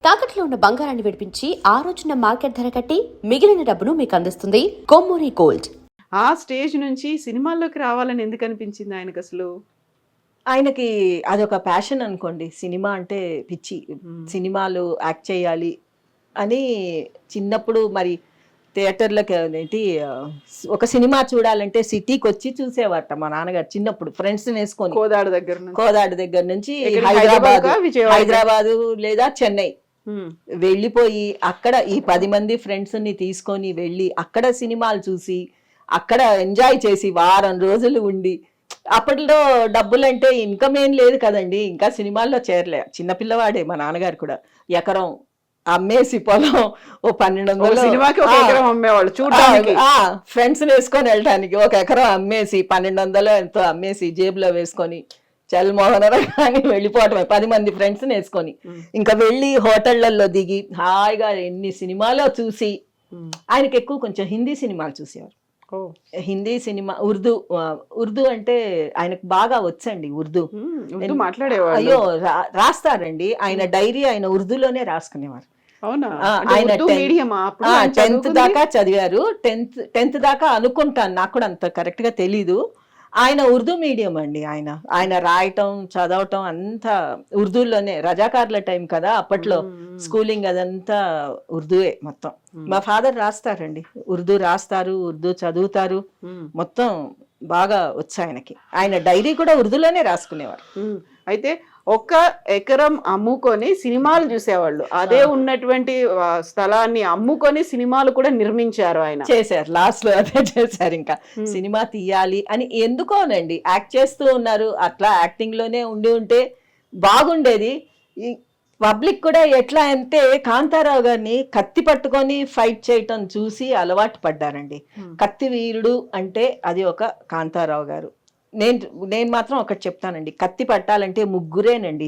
తాకట్లో ఉన్న బంగారాన్ని విడిపించి ఆ రోజున మార్కెట్ ధర కట్టి మిగిలిన డబ్బును మీకు అందిస్తుంది కొమ్మూరి గోల్డ్. ఆ స్టేజ్ నుంచి సినిమాల్లోకి రావాలని ఎందుకు అనిపించింది ఆయనకు అసలు? ఆయనకి అదొక ప్యాషన్ అనుకోండి. సినిమా అంటే పిచ్చి. సినిమాలు యాక్ట్ చేయాలి అని చిన్నప్పుడు మరి థియేటర్‌లకి ఏంటి ఒక సినిమా చూడాలంటే సిటీకొచ్చి చూసేవారట మా నాన్నగారు చిన్నప్పుడు ఫ్రెండ్స్‌నేసుకొని. కోదాడ దగ్గర నుంచి హైదరాబాదు లేదా చెన్నై వెళ్ళిపోయి అక్కడ ఈ 10 మంది ఫ్రెండ్స్‌ని తీసుకొని వెళ్ళి అక్కడ సినిమాలు చూసి అక్కడ ఎంజాయ్ చేసి వారం రోజులు ఉండి, అప్పట్లో డబ్బులంటే ఇన్కమ్ ఏం లేదు కదండి, ఇంకా సినిమాల్లో చేరలే. చిన్నపిల్లవాడే మా నాన్నగారు కూడా. ఎకరం అమ్మేసి పొలం ఓ 1200 సినిమాకి ఒక ఎకరం అమ్మేవాళ్ళు చూడడానికి, ఫ్రెండ్స్ వేసుకొని వెళ్ళటానికి ఒక ఎకరం అమ్మేసి 1200 ఎంతో అమ్మేసి జేబులో వేసుకొని చల్మోహనరాని వెళ్ళిపోవటమే 10 మంది ఫ్రెండ్స్ వేసుకొని. ఇంకా వెళ్ళి హోటళ్లలో దిగి హాయిగా ఎన్ని సినిమాలో చూసి, ఆయనకి ఎక్కువ కొంచెం హిందీ సినిమాలు చూసేవారు. హిందీ సినిమా, ఉర్దూ అంటే ఆయనకు బాగా వచ్చండి. ఉర్దూ మాట్లాడేవారు. అయ్యో రాస్తారండి. ఆయన డైరీ ఆయన ఉర్దూలోనే రాసుకునేవారు. ఆయన 10th దాకా చదివారు. 10th దాకా అనుకుంటాను, నాకు కూడా అంత కరెక్ట్ గా తెలీదు. ఆయన ఉర్దూ మీడియం అండి. ఆయన రాయటం చదవటం అంతా ఉర్దూలోనే. రజాకార్ల టైం కదా అప్పట్లో, స్కూలింగ్ అదంతా ఉర్దూయే మొత్తం. మా ఫాదర్ రాస్తారండి, ఉర్దూ రాస్తారు, ఉర్దూ చదువుతారు, మొత్తం బాగా వచ్చి ఆయనకి. ఆయన డైరీ కూడా ఉర్దూలోనే రాసుకునేవారు. అయితే ఒక్క ఎకరం అమ్ముకొని సినిమాలు చూసేవాళ్ళు. అదే ఉన్నటువంటి స్థలాన్ని అమ్ముకొని సినిమాలు కూడా నిర్మించారు ఆయన. చేశారు, లాస్ట్ లో అదే చేశారు. ఇంకా సినిమా తీయాలి అని ఎందుకోనండి, యాక్ట్ చేస్తూ ఉన్నారు. అట్లా యాక్టింగ్ లోనే ఉంటే బాగుండేది. పబ్లిక్ కూడా ఎట్లా అంటే కాంతారావు గారిని కత్తి పట్టుకొని ఫైట్ చేయటం చూసి అలవాటు పడ్డారండి. కత్తి వీరుడు అంటే అది ఒక కాంతారావు గారు. నేను మాత్రం ఒకటి చెప్తానండి, కత్తి పట్టాలంటే ముగ్గురేనండి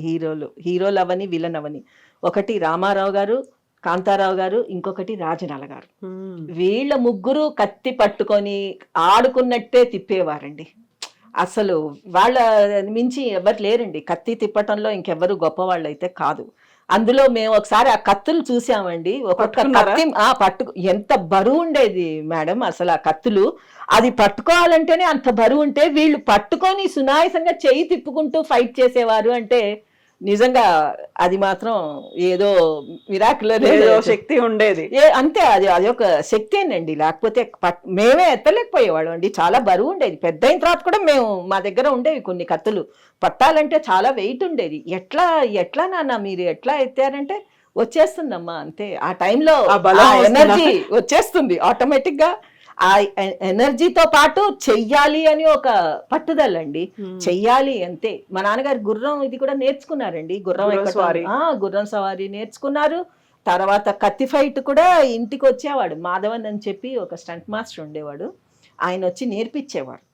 హీరోలు అవని విలన్ అవని. ఒకటి రామారావు గారు, కాంతారావు గారు, ఇంకొకటి రాజనాల గారు. వీళ్ళ ముగ్గురు కత్తి పట్టుకొని ఆడుకున్నట్టే తిప్పేవారండి. అసలు వాళ్ళ మించి ఎవరు లేరండి కత్తి తిప్పటంలో. ఇంకెవ్వరు గొప్ప వాళ్ళు అయితే కాదు. అందులో మేము ఒకసారి ఆ కత్తులు చూసామండి. ఒక్కొక్క కత్తి ఎంత బరువు ఉండేది మేడం అసలు ఆ కత్తులు. అది పట్టుకోవాలంటేనే అంత బరువు ఉంటే వీళ్ళు పట్టుకొని సునాయాసంగా చెయ్యి తిప్పుకుంటూ ఫైట్ చేసేవారు అంటే నిజంగా అది మాత్రం ఏదో మిరాకిల్, ఏదో శక్తి ఉండేది. అంతే, అది ఒక శక్తేనండి. లేకపోతే మేమే ఎత్తలేకపోయేవాళ్ళం అండి, చాలా బరువు ఉండేది. పెద్ద అయిన తర్వాత కూడా మా దగ్గర ఉండేవి కొన్ని కత్తులు. పట్టాలంటే చాలా వెయిట్ ఉండేది. ఎట్లా నాన్న మీరు ఎట్లా ఎత్తారంటే వచ్చేస్తుందమ్మా అంతే. ఆ టైంలో ఎనర్జీ వచ్చేస్తుంది ఆటోమేటిక్ గా. ఆ ఎనర్జీతో పాటు చెయ్యాలి అని ఒక పట్టుదలండి, చెయ్యాలి అంతే. మా నాన్నగారు గుర్రం ఇది కూడా నేర్చుకున్నారండి, గుర్రం సవారీ నేర్చుకున్నారు. తర్వాత కత్తి ఫైట్ కూడా ఇంటికి వచ్చేవాడు. మాధవన్ అని చెప్పి ఒక స్టంట్ మాస్టర్ ఉండేవాడు, ఆయన వచ్చి నేర్పించేవాడు.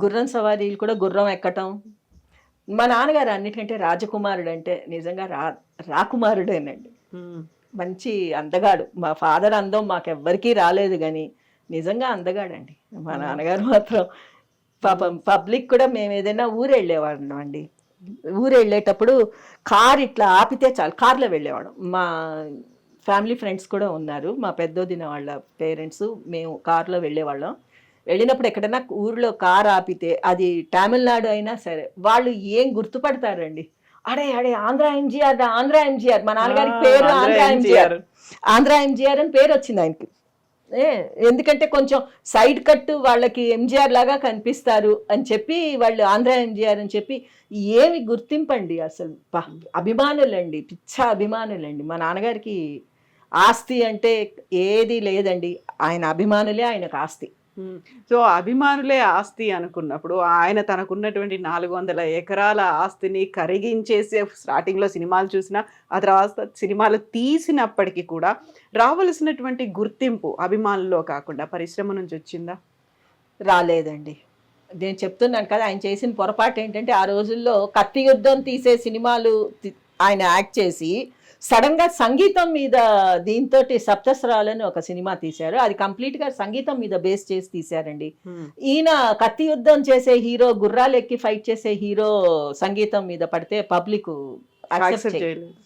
గుర్రం సవారీలు కూడా, గుర్రం ఎక్కటం. మా నాన్నగారు అన్నిటికంటే రాజకుమారుడు అంటే నిజంగా రాకుమారుడేనండి. మంచి అందగాడు. మా ఫాదర్ అందం మాకెవ్వరికీ రాలేదు కానీ నిజంగా అందగాడండి మా నాన్నగారు మాత్రం. పాపం పబ్లిక్ కూడా మేము ఏదైనా ఊరు వెళ్ళేవాళ్ళం అండి. ఊరు వెళ్ళేటప్పుడు కార్ ఇట్లా ఆపితే చాలు కార్లో వెళ్ళేవాడు. మా ఫ్యామిలీ ఫ్రెండ్స్ కూడా ఉన్నారు, మా పెద్దోదిన వాళ్ళ పేరెంట్స్. మేము కార్లో వెళ్ళేవాళ్ళం. వెళ్ళినప్పుడు ఎక్కడైనా ఊర్లో కార్ ఆపితే అది తమిళనాడు అయినా సరే వాళ్ళు ఏం గుర్తుపడతారండి, అడే ఆంధ్ర ఎంజీఆర్. మా నాన్నగారికి పేరు ఆంధ్ర ఎంజీఆర్ అని పేరు వచ్చింది ఆయనకి. ఎందుకంటే కొంచెం సైడ్ కట్ వాళ్ళకి ఎంజీఆర్ లాగా కనిపిస్తారు అని చెప్పి వాళ్ళు ఆంధ్ర ఎంజీఆర్ అని చెప్పి ఏమి గుర్తింపండి అసలు. అభిమానులండి, పిచ్చ అభిమానులండి. మా నాన్నగారికి ఆస్తి అంటే ఏది లేదండి, ఆయన అభిమానులే ఆయనకు ఆస్తి. సో అభిమానులే ఆస్తి అనుకున్నప్పుడు ఆయన తనకున్నటువంటి 400 ఎకరాల ఆస్తిని కరిగించేసి స్టార్టింగ్లో సినిమాలు చూసినా, ఆ తర్వాత సినిమాలు తీసినప్పటికీ కూడా రావలసినటువంటి గుర్తింపు అభిమానుల్లో కాకుండా పరిశ్రమ నుంచి వచ్చిందా? రాలేదండి. నేను చెప్తున్నాను కదా, ఆయన చేసిన పొరపాటు ఏంటంటే ఆ రోజుల్లో కత్తి యుద్ధం తీసే సినిమాలు ఆయన యాక్ట్ చేసి సడన్ గా సంగీతం మీద దీంతో సప్తస్వరాలని ఒక సినిమా తీశారు. అది కంప్లీట్ గా సంగీతం మీద బేస్ చేసి తీశారండి. ఈయన కత్తి యుద్ధం చేసే హీరో, గుర్రాలు ఎక్కి ఫైట్ చేసే హీరో సంగీతం మీద పడితే పబ్లిక్ యాక్సెప్ట్ చేయలేదు.